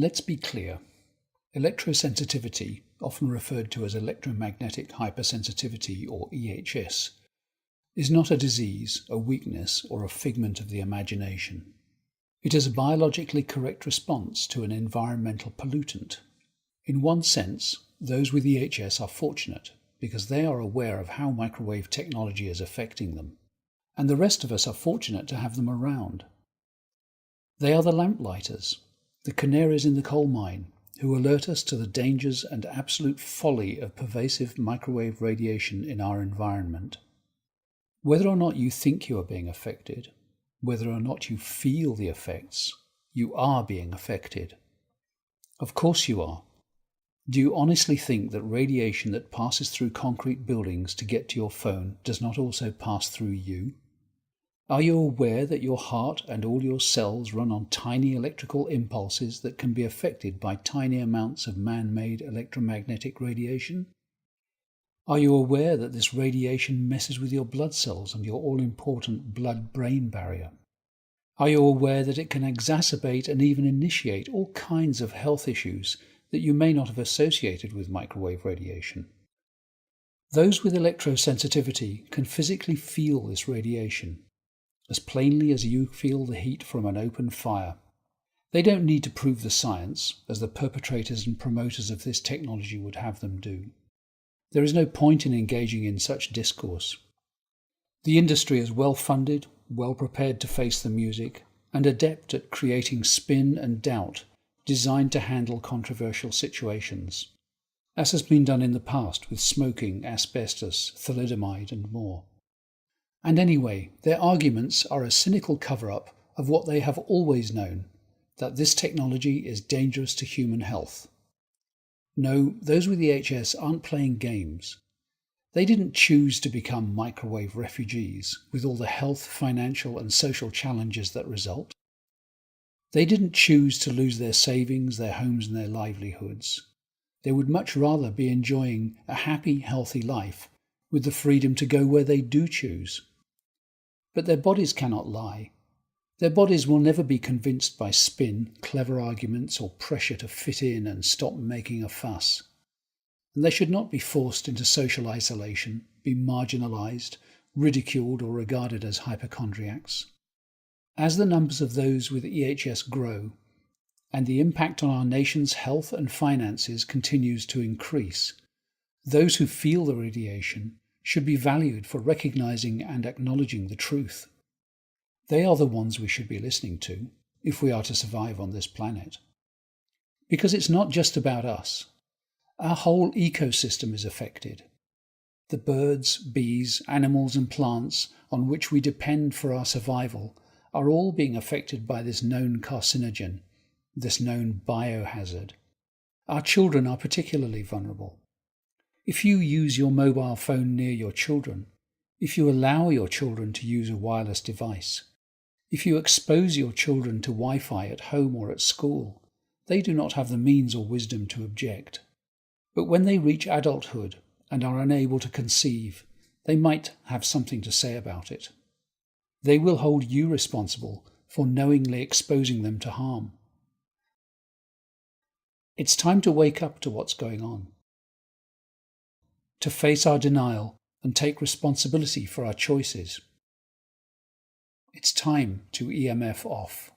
Let's be clear. Electrosensitivity, often referred to as electromagnetic hypersensitivity or EHS, is not a disease, a weakness, or a figment of the imagination. It is a biologically correct response to an environmental pollutant. In one sense, those with EHS are fortunate because they are aware of how microwave technology is affecting them, and the rest of us are fortunate to have them around. They are the lamplighters, the canaries in the coal mine, who alert us to the dangers and absolute folly of pervasive microwave radiation in our environment. Whether or not you think you are being affected, whether or not you feel the effects, you are being affected. Of course you are. Do you honestly think that radiation that passes through concrete buildings to get to your phone does not also pass through you? Are you aware that your heart and all your cells run on tiny electrical impulses that can be affected by tiny amounts of man-made electromagnetic radiation? Are you aware that this radiation messes with your blood cells and your all-important blood-brain barrier? Are you aware that it can exacerbate and even initiate all kinds of health issues that you may not have associated with microwave radiation? Those with electrosensitivity can physically feel this radiation, as plainly as you feel the heat from an open fire. They don't need to prove the science, as the perpetrators and promoters of this technology would have them do. There is no point in engaging in such discourse. The industry is well funded, well prepared to face the music, and adept at creating spin and doubt designed to handle controversial situations, as has been done in the past with smoking, asbestos, thalidomide, and more. And anyway, their arguments are a cynical cover-up of what they have always known, that this technology is dangerous to human health. No, those with EHS aren't playing games. They didn't choose to become microwave refugees with all the health, financial and social challenges that result. They didn't choose to lose their savings, their homes and their livelihoods. They would much rather be enjoying a happy, healthy life with the freedom to go where they do choose. But their bodies cannot lie. Their bodies will never be convinced by spin, clever arguments, or pressure to fit in and stop making a fuss. And they should not be forced into social isolation, be marginalized, ridiculed, or regarded as hypochondriacs. As the numbers of those with EHS grow, and the impact on our nation's health and finances continues to increase, those who feel the radiation should be valued for recognizing and acknowledging the truth. They are the ones we should be listening to if we are to survive on this planet. Because it's not just about us. Our whole ecosystem is affected. The birds, bees, animals and plants on which we depend for our survival are all being affected by this known carcinogen, this known biohazard. Our children are particularly vulnerable. If you use your mobile phone near your children, if you allow your children to use a wireless device, if you expose your children to Wi-Fi at home or at school, they do not have the means or wisdom to object. But when they reach adulthood and are unable to conceive, they might have something to say about it. They will hold you responsible for knowingly exposing them to harm. It's time to wake up to what's going on, to face our denial and take responsibility for our choices. It's time to EMF off.